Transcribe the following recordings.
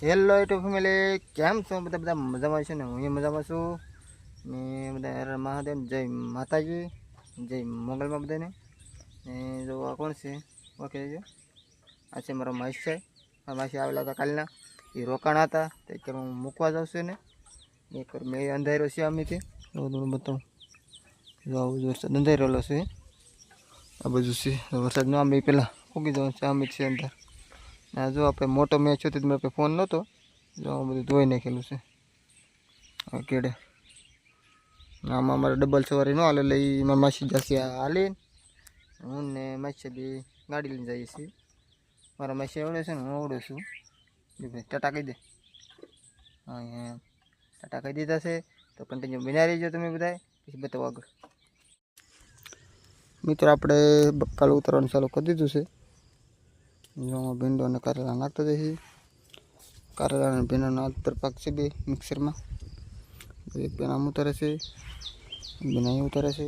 Hello YouTube family, કેમ છો બધા? બધા મજામાં છે ને? હું એ મજામાં છું ને. બધા હર મહાદેવ, જય માતાજી, જય મંગલમાં બધાને. ને જો આ કોણ છે? ઓકે જો આ છે મારો માસી છે. આ માસી આવેલા હતા કાલના, એ રોકાણા હતા. તો અત્યારે હું મૂકવા જાઉં છું ને. એક મેં અંધારો છે અમીથી બતાવું. જો આવું વરસાદ અંધારેલો છે. આ બધું છે વરસાદ ન અમે પહેલાં ફૂગી જવાનું છે. અમિત છે અંદર. ના જો આપણે મોટો મેચ હતો તો મેં ફોન નહોતો. જો બધું ધોઈ નાખેલું છે કેડે. આમાં અમારે ડબલ સવારી ન હાલે એટલે એમાં માસી જશે હાલી. હું ને માસી બી ગાડી લઈને જઈએ છીએ. મારા માસી આવડે છે ને, હું આવડું છું. ભાઈ ટાટા કહી દે. હા એમ ટાટા કહી દીધા છે. તો કન્ટિન્યુ બના રહીજો તમે બધા, પછી બતાવો આગળ. મિત્રો આપણે બક્કાલ ઉતરવાનું ચાલુ કરી દીધું છે. જો ભીંડો અને કારેલા નાખતા જઈએ. કારેલા અને ભીંડાનો આંતર પાક છે બે મિક્સરમાં. એક બેન આમ ઉતારે છે, બેન અહીં ઉતારે છે.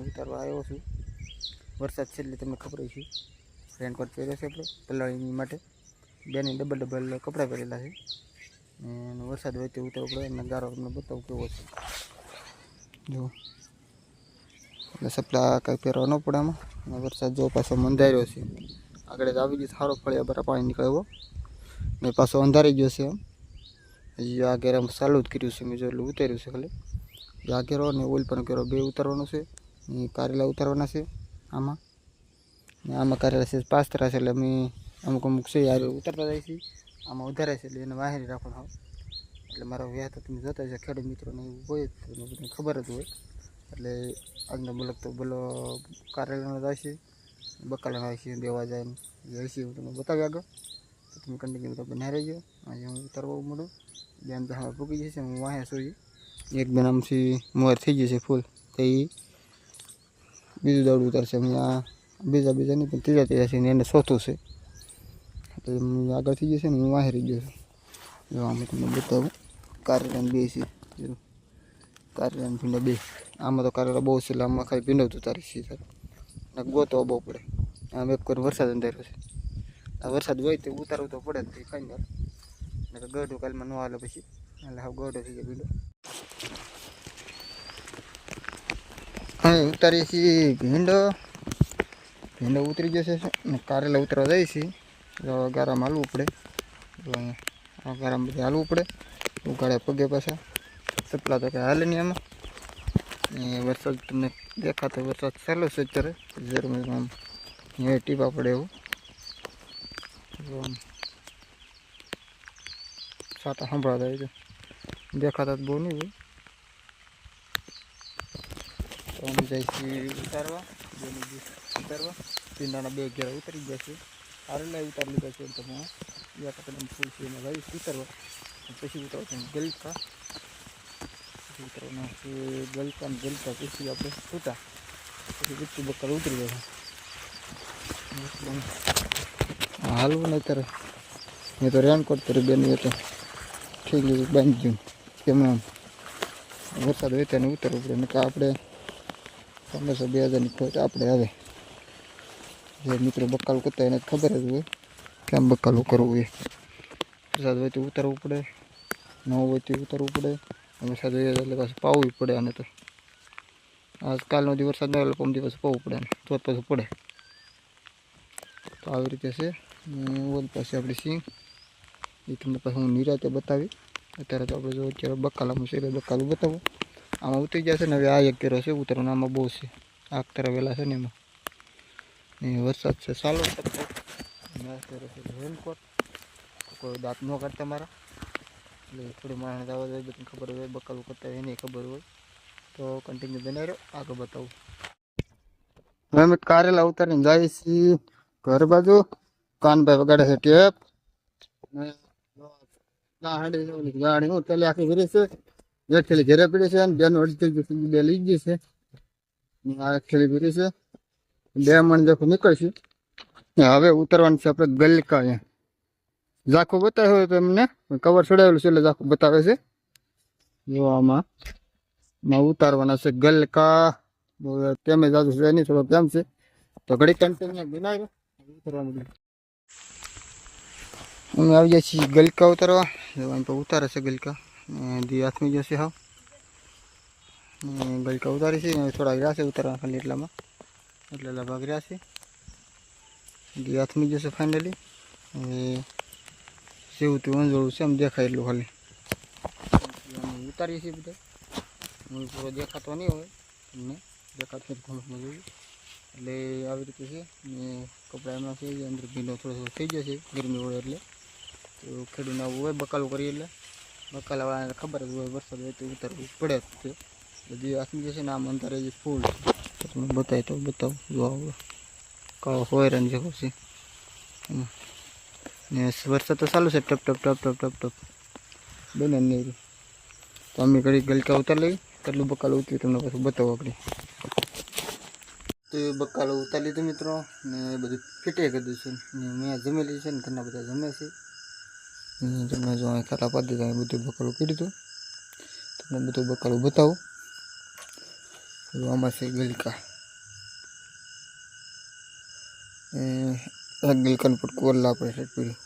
ઉતારવા આવ્યો છું. વરસાદ છે એટલે તમને ખબર છે. રેનકોટ પહેર્યો છે આપણે પલાળીની માટે. બેની ડબલ કપડાં પહેરેલા છે. અને વરસાદ હોય તે ઉતરવું પડે. અને ગારો તમને બતાવું કેવો છે. જો એટલે સપલા કાંઈ પહેરવા ન પડે આમાં. અને વરસાદ જો પાછો મંધાર્યો છે. આગળ જ આવી ગયો સારો ફળિયા બરા પાણી નીકળ્યો ને પાછો અંધારી ગયો છે. હજી આ ઘેર ચાલુ જ કર્યું છે. મેં જો એટલું ઉતાર્યું છે ખાલી. આ ઘેરો ને ઓઇલ પણ ઘેરો બે ઉતારવાનો છે. કારેલા ઉતારવાના છે આમાં. ને આમાં કારેલા છે પાસ્તરા છે એટલે અમે અમુક છે યાર ઉતારતા જાય છે. આમાં ઉધારે છે એટલે એને વાહેરી રાખવાનું. એટલે મારો વ્યાહ તો તમે જોતા છે. ખેડૂત મિત્રોને એવું હોય જ બધાને ખબર જ હોય. એટલે આજનો બ્લોગ તો બોલો કારેલાનો જાય છે, બકાલાનો આવે છે, દેવા જાય ને જાય છે. હું તમને બતાવી આગળ. તો તમે કન્ટિન્યુ તો બનાવી રહેજો. આજે હું ઉતારવા મળું. બેન તો હવે પૂકી જશે. હું વાહે છું. એક બેન આમથી મોર થઈ જશે ફૂલ. તો એ બીજું દોડ ઉતારશે. અહીંયા બીજા નહીં પણ ત્રીજા છે ને એને ચોથું છે. તો આગળ થઈ જશે ને હું વાહે રહી ગયો છું. જો આમાં તમને બતાવું. કારેલા બે છે. કારેલા ભીંડા બે. આમાં તો કારેલા બહુ છે એટલે આમાં ખાલી ભીંડો જ ઉતારી છે સર. ને ગોતવા બહુ પડે. આમ એક કોઈ વરસાદ અંધારો છે. આ વરસાદ હોય તો ઉતારવું તો પડે જ કંઈ નહીં. ને ગઢું કાલમાં ન હાલે પછી એટલે હવે ગઢો થઈ જાય ભીંડો. હા ઉતારીએ છીએ ભીંડો. ભીંડો ઉતરી જશે ને કારેલા ઉતરવા જાય છે. ગારામાં હાલવું પડે. આ ગારામાં બધે હાલવું પડે. ઉગાડે પગે પાછા સપલા તો કંઈ હાલે નહીં આમાં. ને વરસાદ તમને દેખાતો વરસાદ ચાલુ છે અત્યારે. જરૂર આમ ટીપા પડે એવું. સાટા સંભળાતા હોય છે. દેખાતા જ બહુ નહીં હોય. તો અમે જાય છીએ ઉતારવા. ઉતારવા ભીંડાના બે ઘેરા ઉતરી ગયા છે. કારેલા ઉતારી લીધા છે. તમે યા કદમ ફૂલ છે એમાં જઈશ ઉતારવા. પછી ઉતારવા છે ગલકા. પછી ઉતારવાના છે ગલકા ને ગલકા પછી આપણે છૂટા. પછી બીજું બક્કર ઉતરી જાય. હાલવું નહીં અત્યારે. મેં તો રેનકોટ કરી બેન તો ઠીક બાંધી દઉં. કેમ આમ વરસાદ હોય તેને ઉતરવું પડે. ને કે આપણે 1500-2000ની ખોટ આપણે આવે. જે મિત્રો બકાલું કરતા એને ખબર જ હોય કેમ બકાલું કરવું હોય. વરસાદ હોય તો ઉતારવું પડે, ન હોય તો ઉતારવું પડે. વરસાદ હોય એટલે પાછું પાવવું પડે. આને તો આજકાલનો જે વરસાદ ન હોય એટલે 5 દિવસ પાવવું પડે. તો પાછું પડે. તો આવી રીતે છે. ઓલ પાસે આપણી સિંગ એ તમને પાછું હું નિરાતે બતાવી. અત્યારે તો આપણે જો અત્યારે બકાલામાં છે એટલે બકાલું બતાવું. આમાં ઉતરી જશે ને. હવે આ એક ઘેરો છે ઉતરવાનો. આમાં બહુ છે. આગ તરફ વહેલા છે ને એમાં. ને વરસાદ છે ચાલો રેનકોટ. કોઈ દાંત ન કાઢતા મારા. એટલે થોડી માણસ આવવા જોઈએ બધી ખબર હોય. બકાલું કરતા હોય એની ખબર હોય. તો કન્ટિન્યુ બનાવી રહ્યો. આગળ બતાવું. હવે અમે કારેલા ઉતારીને જાય છીએ ઘર બાજુ. કાનભાઈ વગાડે છે ટેપ. ગાડી હું પેલી આખી ભરી છે. એક થેલી ઘેરે પડી છે. બેન અડધી બે લઈ ગઈ છે. આ એક થેલી ભરી છે. 2 મણ જેખું નીકળશે. હવે ઉતરવાનું છે આપણે ગલકા. ઝાખું બતાવ્યું હોય તો એમને કવર ચડાવેલું છે એટલે ઝાખું બતાવે છે. જો આમાં ઉતારવાના છે ગલકા. તેમ જ આજુ છે નહીં થોડો કેમ છે. તો ઘડી કન્ટિન્યુ બનાવ્યો ઉતરવાનું. અમે આવી જાય છીએ ગલકા ઉતારવા. અહીં પર ઉતારે છે ગલકા દી હાથમી જશે હાવ. ગલકા ઉતારી છે થોડા રહ્યા છે ઉતારવા ખાલી એટલામાં એટલા ભાગ રહ્યા છે. દી હાથમી જશે ફાઇનલી. સેવું તું અંજોળું છે એમ દેખાય એટલું ખાલી ઉતારીએ છીએ બધા. હું પૂરો દેખાતો નહીં હોય તમને દેખાતો ઘણું જોયું એટલે આવી રીતે છે ને કપડા એમના છે અંદર ભીનો થોડો થોડો થઈ જશે ગરમી હોય એટલે. તો ખેડૂતને આવું હોય બકાલું કરીએ એટલે બકાલાવાળાને ખબર જ હોય વરસાદ હોય તો ઉતારવું પડે જ છે. બધી હાથમી જશે ને આમ અંતરે જે ફૂલ છે તમને બતાવી તો બતાવું જો કાળો હોય રંગ જેવો છે. ને વરસાદ તો ચાલુ છે ટપ ટપ ટપ ટપ ટપ ટપ બને નહીં. તો અમે ઘડી ગલકા ઉતાર લઈ કેટલું બકાલું ઉતર્યું તમને પાછું બતાવો આપણે. તો એ બકાલો ઉતારી લીધું મિત્રો ને બધું ફીટે કરી છે ને મેં જમેલી છે ને ઘરના બધા જમે છે. તમને જો અહીં ખાટા પાડી દીધા બધું બકાલું કરી દીધું તમને બધું બકાલું બતાવું. આમાં છે ગલકા એક ગલકાનું પણ કોરલા આપણે સેટ કર્યું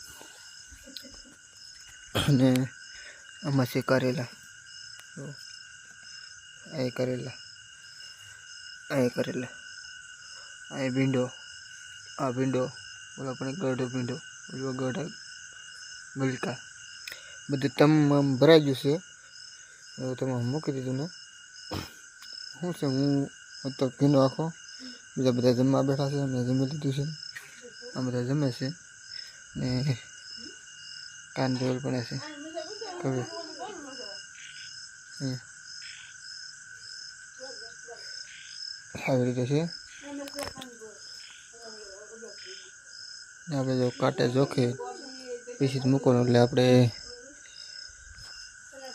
અને આમાં છે કારેલા. આ કરેલા આ કરેલા આ ભીંડો આ ભીંડો બોલો આપણે ગઢો ભીંડો બોલો ગઢ ગલકા બધું તમામ ભરાઈ ગયું છે. એવું તમે મૂકી દીધું ને શું છે હું તો ભીંડો આખો બધા જમવા બેઠા છે અને જમી લીધું છે. આ બધા જમે છે ને કાન જોલ પણ છે કવે આવી રીતે છે. આપણે જો કાંટે જોખે પીસી જ મૂકવાનું એટલે આપણે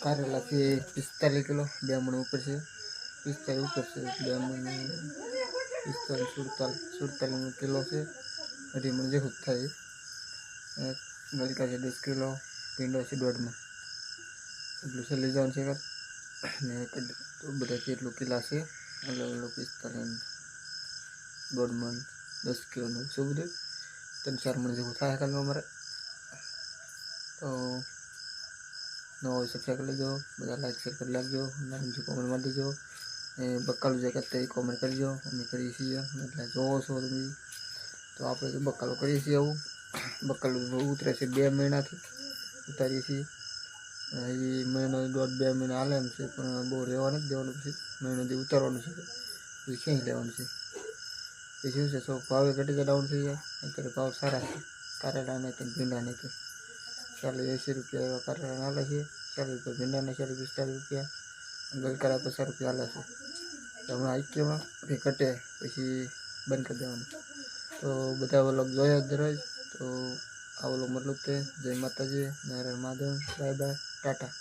કારેલા છે 45 કિલો 2 મણ ઉપર છે 45 ઉપર છે 2 મણ 45 47 કિલો છે 2 મણ જેવું થાય. ગલકા છે 10 કિલો ભીંડો છે 1.5 મણ એટલું છે લઈ જવાનું છે ને બધા કેટલું કિલા છે અલગ અલગ 45 1.5 મણ 10 કિલોનું શું બધું 3-4 મણ જેવું થાય કાલનું અમારે. તો નવો સબસ્ક્રાઈબ કરી લેજો બધા લાઈક શેર કરી લાગજો નામ જો કોમેન્ટ મારી દેજો એ બકાલું જે કરતા એ કોમેન્ટ કરજો અમે કરીએ છીએ એટલે જોવો છો તમે. તો આપણે તો બકાલું કરીએ છીએ આવું બકાલું ઉતરે છે 2 મહિનાથી ઉતારીએ છીએ. એ મહિનો 1.5-2 મહિના હાલે એમ છે પણ બહુ રહેવા નથી દેવાનું પછી મહિનોથી ઉતારવાનું છે પછી ખેંચી લેવાનું છે. એ શું છે સો ભાવે ઘટી ગયા ડાઉન થઈ જાય અત્યારે ભાવ સારા છે કારેલાને કે ભીંડાને કે 40-80 રૂપિયા એવા કારેલાને હાલે છે 40 રૂપિયા ભીંડાને 40-45 રૂપિયા ગલકારા 50 રૂપિયા હાલે છે. તો હમણાં આઈક્યમાં કે ઘટે પછી બંધ કરી દેવાનું. તો બધા વ્લોગ જોયા જ રોજ તો આ વ્લોગ મતલબ તે જય માતાજી નારાયણ માધવ બાય બાય ટાટા.